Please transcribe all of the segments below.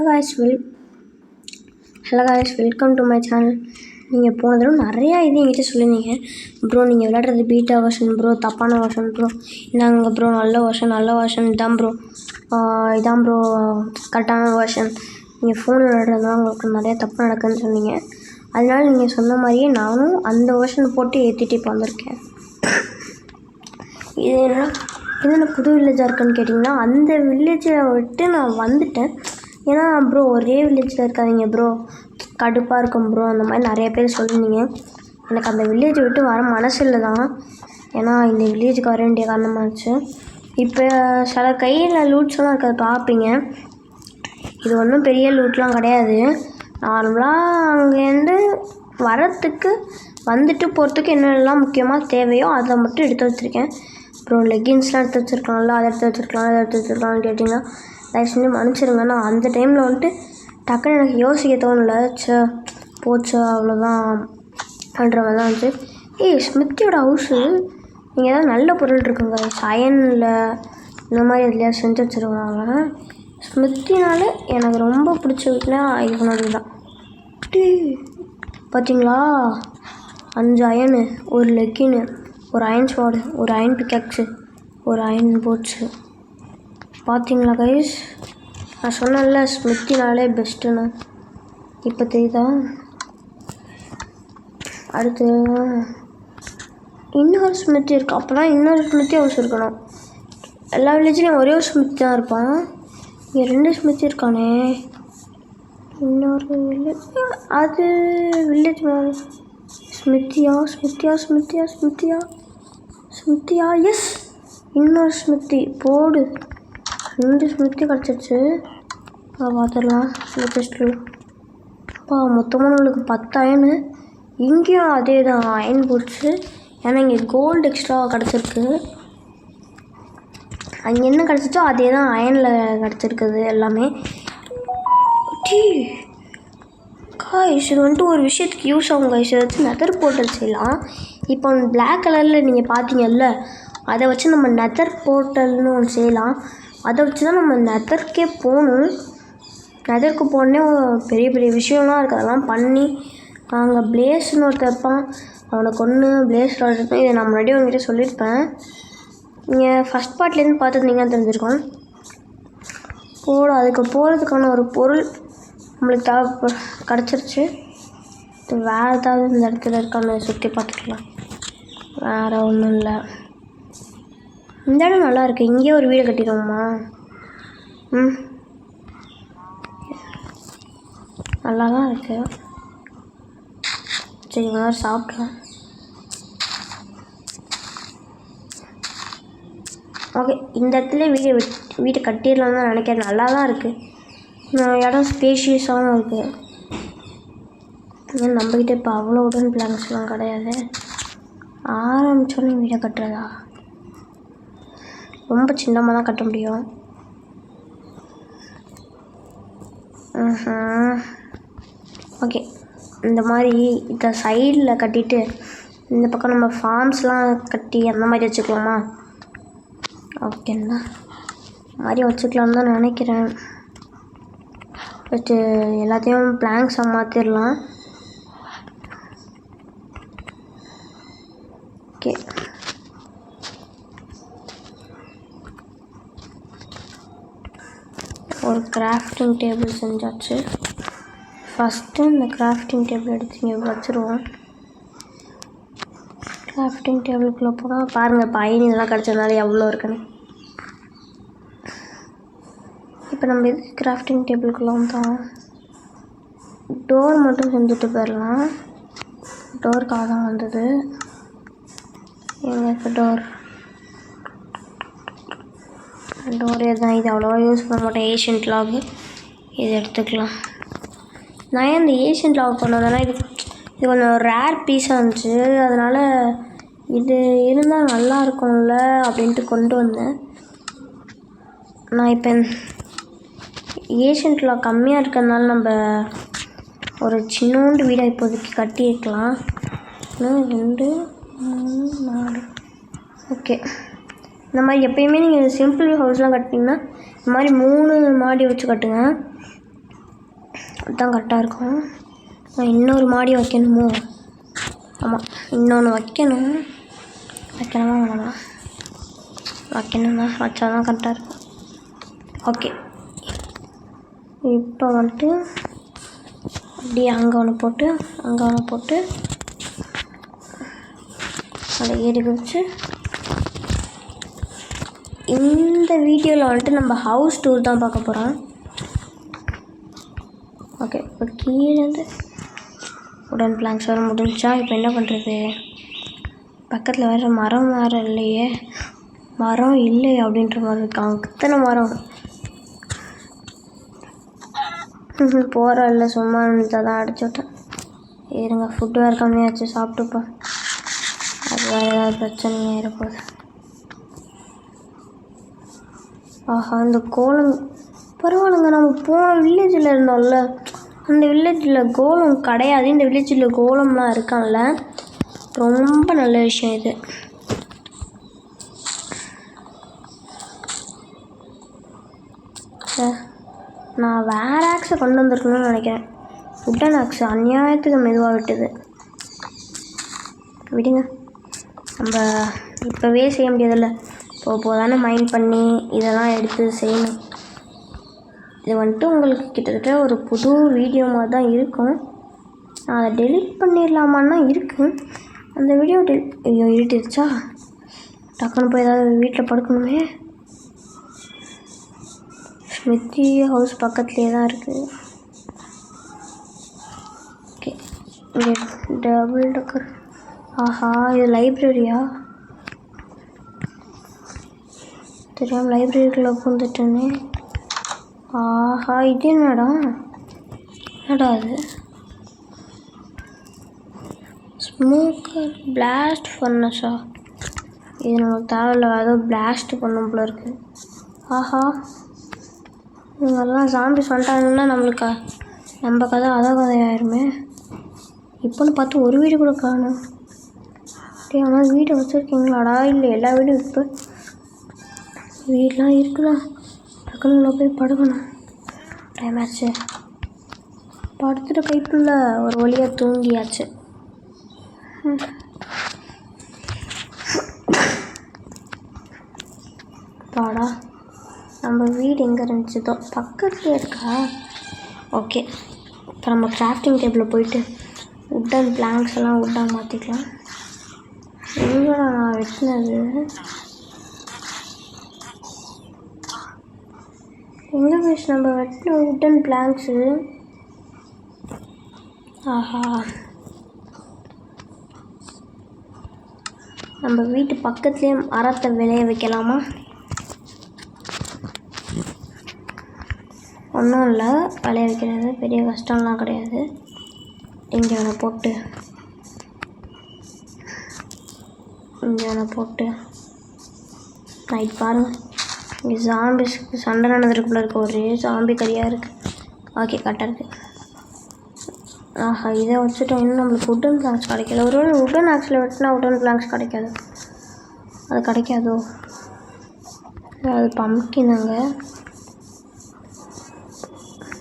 Hello guys, welcome to my channel. நீங்கள் போன தடவை நிறையா இது என்கிட்ட சொல்லியிருந்தீங்க. ப்ரோ நீங்கள் விளையாடுறது பீட்டா வெர்ஷன் ப்ரோ, தப்பான வெர்ஷன் ப்ரோ, இந்தாங்க ப்ரோ நல்ல வெர்ஷன் இதான் ப்ரோ, கரெக்டான வெர்ஷன். நீங்கள் ஃபோன் விளையாடுறதுனால உங்களுக்கு நிறையா தப்பு நடக்குதுன்னு சொன்னீங்க. அதனால நீங்கள் சொன்ன மாதிரியே நானும் அந்த வெர்ஷனை போட்டு ஏற்றிட்டு இப்போ வந்திருக்கேன். இது என்ன புது வில்லேஜாக இருக்குன்னு கேட்டிங்கன்னா, அந்த வில்லேஜை விட்டு நான் வந்துட்டேன். ஏன்னா ப்ரோ ஒரே வில்லேஜில் இருக்காதீங்க ப்ரோ, கடுப்பாக இருக்கும் ப்ரோ, அந்த மாதிரி நிறைய பேர் சொல்லியிருந்தீங்க. எனக்கு அந்த வில்லேஜை விட்டு வர மனசு இல்லை தான். ஏன்னா இந்த வில்லேஜுக்கு வர வேண்டிய காரணமாகிடுச்சு. இப்போ சில கையில் லூட்ஸ்லாம் இருக்கிறத பார்ப்பீங்க. இது ஒன்றும் பெரிய லூட்லாம் கிடையாது. நார்மலாக அங்கேருந்து வரத்துக்கு வந்துட்டு போகிறதுக்கு என்னென்னலாம் முக்கியமாக தேவையோ அதை மட்டும் எடுத்து வச்சுருக்கேன். அப்புறம் லெகின்ஸ்லாம் எடுத்து வச்சுருக்கலாம்ல, அதை எடுத்து வச்சுருக்கலாம்னு கேட்டிங்கன்னா தயவு செஞ்சு மன்னிச்சிருங்க. நான் அந்த டைமில் வந்துட்டு டக்குன்னு எனக்கு யோசிக்க தோணலை. போச்சு அவ்வளோதான் பண்ணுற மாதிரி தான் இருந்துச்சு. ஸ்மித்தியோட ஹவுஸு இங்கே ஏதாவது நல்ல பொருள் இருக்குங்க, அயனில் இந்த மாதிரி எதுலையா செஞ்சு வச்சுருவாங்க. ஸ்மித்தினால எனக்கு ரொம்ப பிடிச்ச வீட்டில் இது தான். பார்த்தீங்களா, 5 அயனு, ஒரு லெக்கின்னு, ஒரு அயன் ஸ்வாடு, ஒரு அயன் பிக்காக்ஸு, ஒரு அயன் போட்ஸு. பார்த்தீங்களா கைஸ், நான் சொன்னேன்ல ஸ்மித்தினாலே பெஸ்ட்டுன்னு. இப்போ தெரியுதா? அடுத்து இன்னொரு ஸ்மித்தி இருக்குது. அப்போலாம் இன்னொரு ஸ்மித்தி ஹவுஸ் இருக்கணும். எல்லா வில்லேஜ்லேயும் ஒரே ஒரு ஸ்மித்தி தான் இருப்பான். இங்கே 2 ஸ்மித்தி இருக்கானே. இன்னொரு வில்லேஜ், அது வில்லேஜ் ஸ்மித்தியா, எஸ், இன்னொரு ஸ்மித்தி போடு. 2 ஸ்மித்தி கிடச்சிருச்சு. பார்த்துடலாம் டெஸ்ட்டில். மொத்தமாக நம்மளுக்கு 10 அயனு. இங்கேயும் அதே தான் அயன் போச்சு. ஏன்னா இங்கே கோல்டு எக்ஸ்ட்ரா கிடச்சிருக்கு. அங்கே என்ன கிடச்சிச்சோ அதே தான் அயனில் கிடச்சிருக்குது எல்லாமே. காய்ஸ் இது வந்துட்டு ஒரு விஷயத்துக்கு யூஸ் ஆகும் காய்ஸ். இதை வச்சு நெதர் போர்ட்டல் செய்யலாம். இப்போ பிளாக் கலரில் நீங்கள் பார்த்தீங்கல்ல, அதை வச்சு நம்ம நெதர் போர்ட்டல்னு ஒன்று செய்யலாம். அதை வச்சு தான் நம்ம நெதர்க்கே போகணும். நெதருக்கு போனே பெரிய பெரிய விஷயம்லாம் இருக்குது. அதெல்லாம் பண்ணி அங்கே பிளேஸ்னு ஒருத்தர் இருப்பான், அவனை கொன்று பிளேஸ் இருப்பேன். இதை நான் முன்னாடியே உங்ககிட்ட சொல்லியிருப்பேன். நீங்கள் ஃபஸ்ட் பார்ட்லேருந்து பார்த்துருந்தீங்கன்னு தெரிஞ்சிருக்கோம். அதுக்கு போகிறதுக்கான ஒரு பொருள் நம்மளுக்கு கிடச்சிருச்சு. வேறு ஏதாவது இந்த இடத்துல இருக்கான்னு சுற்றி பார்த்துக்கலாம். வேறு ஒன்றும் இல்லை. இந்த இடம் நல்லா இருக்குது. இங்கேயே ஒரு வீடு கட்டிடுவோமா? நல்லா தான் இருக்குது. சரி வேறு சாப்பிட்லாம். ஓகே, இந்த இடத்துல வீட்டை கட்டிடலாம் தான் நினைக்கிறேன். நல்லா தான் இருக்குது. இடம் ஸ்பேஷியஸாகவும் இருக்குது. ஏன்னா நம்மக்கிட்ட இப்போ அவ்வளோ உடன் பிளான்ஸ்லாம் கிடையாது. ஆரம்பித்தோன்னே வீடை கட்டுறதா? ரொம்ப சின்னமாக தான் கட்ட முடியும். ஓகே, இந்த மாதிரி இதை சைடில் கட்டிட்டு இந்த பக்கம் நம்ம ஃபார்ம்ஸ்லாம் கட்டி அந்த மாதிரி வச்சுக்கலாமா? ஓகேண்ணா, மாதிரி வச்சுக்கலான்னு தான் நினைக்கிறேன். ஃபஸ்ட்டு எல்லாத்தையும் பிளாங்க்ஸாக மாற்றிடலாம். ஓகே, ஒரு கிராஃப்டிங் டேபிள் செஞ்சாச்சு. ஃபஸ்ட்டு இந்த கிராஃப்டிங் டேபிள் எடுத்து இங்கே வச்சுருவோம். கிராஃப்டிங் டேபிளுக்குள்ளே போனால் பாருங்கள், இப்போ அயன் இதெல்லாம் கிடச்சதுனால எவ்வளோ இருக்குன்னு. இப்போ நம்ம இது கிராஃப்டிங் டேபிளுக்குள்ளே வந்தோம். டோர் மட்டும் செஞ்சுட்டு போயிடலாம். டோருக்காக தான் வந்தது. எங்களுக்கு டோர் தான். இது அவ்வளோவா யூஸ் பண்ண மாட்டேன். ஏஷியன்ட் லாக் இது எடுத்துக்கலாம். நான் ஏன் இந்த ஏஷியன்ட் லாக் பண்ணதுனா, இது கொஞ்சம் ரேர் பீஸாக இருந்துச்சு. அதனால் இது இருந்தால் நல்லா இருக்கும்ல அப்படின்ட்டு கொண்டு வந்தேன். நான் இப்போ ஏஷியன்ட் லாக் கம்மியாக இருக்கிறதுனால நம்ம ஒரு சின்னோண்டு வீடை இப்போதைக்கு கட்டியிருக்கலாம். 2 3 4. ஓகே, இந்த மாதிரி எப்போயுமே நீங்கள் சிம்பிள் ஹவுஸ்லாம் கட்டிங்கன்னா இந்த மாதிரி 3 மாடி வச்சு கட்டுங்க. அதுதான் கரெக்டாக இருக்கும். நான் இன்னொரு மாடி வைக்கணுமோ? ஆமாம், இன்னொன்று வைக்கணும். வைக்கணுமா வேணாமா? வைக்கணும் தான், வச்சா தான் கரெக்டாக இருக்கும். ஓகே, இப்போ வந்துட்டு அப்படியே அங்கே ஒன்று போட்டு அங்கே ஒன்று போட்டு அதை ஏறி குதிச்சு இந்த வீடியோவில் வந்துட்டு நம்ம ஹவுஸ் டூர் தான் பார்க்க போகிறோம். ஓகே, இப்போ கீழேருந்து உடன் பிளாங்க்ஸ் வர முடிஞ்சா இப்போ என்ன பண்ணுறது? பக்கத்தில் வேறு மரம் வேறு இல்லையே, மரம் இல்லை அப்படின்ற மாதிரி இருக்காங்க. இத்தனை மரம் போகிற இல்லை, சும்மா தான் அடிச்சு விட்டேன். இருங்க, ஃபுட்டு வேறு கம்மியாச்சு, சாப்பிட்டுப்போம். அது வேறு ஏதாவது பிரச்சனையாக இருப்போது. ஆஹா, இந்த கோலம் பரவாயில்லைங்க. நம்ம போன வில்லேஜில் இருந்தோம்ல, அந்த வில்லேஜில் கோலம் கிடையாது. இந்த வில்லேஜில் கோலம்லாம் இருக்கான்ல, ரொம்ப நல்ல விஷயம் இது. நான் வேறு ஆக்ஸை கொண்டு வந்திருக்கணும்னு நினைக்கிறேன். உட்டன் ஆக்ஸ் அநியாயத்துக்கு மெதுவாக விட்டுது. விடுங்க, நம்ம இப்போவே செய்ய முடியாதுல்ல. போதானே மைண்ட் பண்ணி இதெல்லாம் எடுத்து செய்யணும். இது வந்துட்டு உங்களுக்கு கிட்டத்தட்ட ஒரு புது வீடியோ மாதிரி தான் இருக்கும். நான் அதை டெலிட் பண்ணிடலாமான்னா இருக்குது. அந்த வீடியோ ஐயோ இருட்டுச்சா, டக்குன்னு போய் ஏதாவது வீட்டில் படுக்கணுமே. ஸ்மித்தி ஹவுஸ் பக்கத்துலேயே தான் இருக்குது. ஓகே, இங்கே டபுள் டக்கர். ஆஹா, இது லைப்ரரியா? தெரியாமல் லைப்ரரிக்குள்ளே பூந்துட்டேனே. ஆஹா, இது என்னடா அது? ஸ்மோக்கர் பிளாஸ்ட் ஃபர்னஸா? இது நமக்கு தேவையில்ல, ஏதோ பிளாஸ்ட் பண்ணும் போல இருக்குது. ஆஹா, இவங்கெல்லாம் ஜாம்பிஸ் வந்துட்டாங்கன்னா நம்ம கதை அதான் கதையாயிருமே. இப்போன்னு பார்த்து ஒரு வீடு கூட காணும். ஆனால் வீட்டை வச்சுருக்கீங்களாடா? இல்லை, எல்லா வீடும் இப்போ வீடெலாம் இருக்குதா? டக்குனுள்ள போய் படுக்கணும். டைம் ஆச்சு. படுத்துட்டு கைக்குள்ள ஒரு வழியாக தூங்கியாச்சு. பாடா, நம்ம வீடு எங்கே இருந்துச்சுதோ பக்கத்துலேயே இருக்கா? ஓகே, இப்போ நம்ம கிராஃப்டிங் டேபிளில் போயிட்டு உட்டன் பிளாங்க்ஸ் எல்லாம் உட்டாக மாற்றிக்கலாம். எங்கே நான் வெட்டினது? எங்கே போயிடுச்சு நம்ம வெட்டின உட்டன் பிளாங்க்ஸு? ஆஹா, நம்ம வீட்டு பக்கத்துலேயே மரத்தை விளைய வைக்கலாமா? ஒன்றும் இல்லை, விளைய வைக்கிறது பெரிய கஷ்டம்லாம் கிடையாது. இங்கே ஒன்று போட்டு நைட் பாருங்கள், இங்கே ஜாம்பிஸ்க்கு சண்டை நடந்துருக்குள்ள இருக்க ஒரே ஜாம்பி கறியாக இருக்குது. ஓகே, கரெக்டாக இருக்குது. ஆஹா, இதை வச்சுட்டோம். இன்னும் நம்மளுக்கு உட்டன் பிளாங்க்ஸ் கிடைக்கல. ஒரு உட்டன் ஆக்ஸில் வெட்டினா உட்டன் பிளாங்க்ஸ் கிடைக்காது. அது கிடைக்காதோ? அது பம்ப்கினுங்க.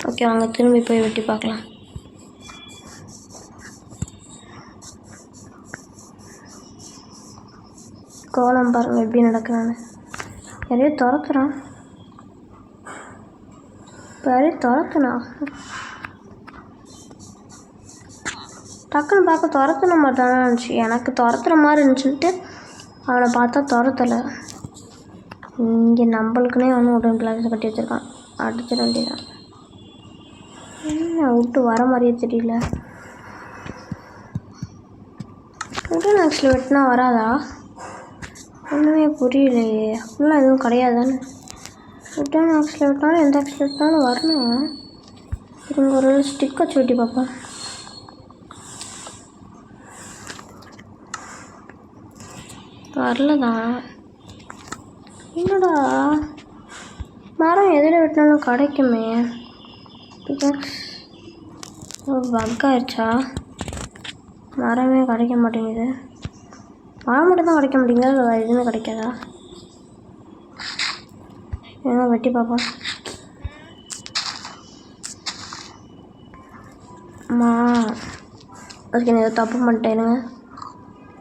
ஓகே, வாங்க திரும்பி போய் வெட்டி பார்க்கலாம். கோலம் பாருங்கள் எப்படி நடக்கிறான்னு. யாரையோ துரத்துறான். இப்போ யாரையும் துரத்துனா டக்குன்னு பார்க்க துரத்துன மாட்டானு இருந்துச்சு. எனக்கு துரத்துற மாதிரி இருந்துச்சுன்ட்டு அவனை பார்த்தா துரத்தலை. இங்கே நம்மளுக்குனே ஒன்று உடன் பிளாக்ஸ் கட்டி வச்சுருக்கான். அடிச்சிட வேண்டியதான். என்ன விட்டு வர மாதிரியே தெரியல. உடன் ஆக்ஸில் வெட்டினா வராதா? ஒன்றுமே புரியலையே. அப்படிலாம் எதுவும் கிடையாதுன்னு. உட்டன் ஆக்ஸில் விட்டாலும் எந்த ஆக்ஸில் விட்டாலும் வரணும். இங்கே ஒரு ஸ்டிக் வச்சு வெட்டி பார்ப்போம். வரலதான். என்னடா, மரம் எதில் வெட்டினாலும் கிடைக்குமே. பக் ஆயிடுச்சா? மரமே கிடைக்க மாட்டேங்குது. மரம் மட்டும் தான் கிடைக்க மாட்டேங்குதா? இல்லை வேறு எதுவுமே கிடைக்காதா? ஏன்னா வெட்டி பார்ப்போம். ஓகே நான் ஏதோ தப்பு பண்ணிட்டேனுங்க.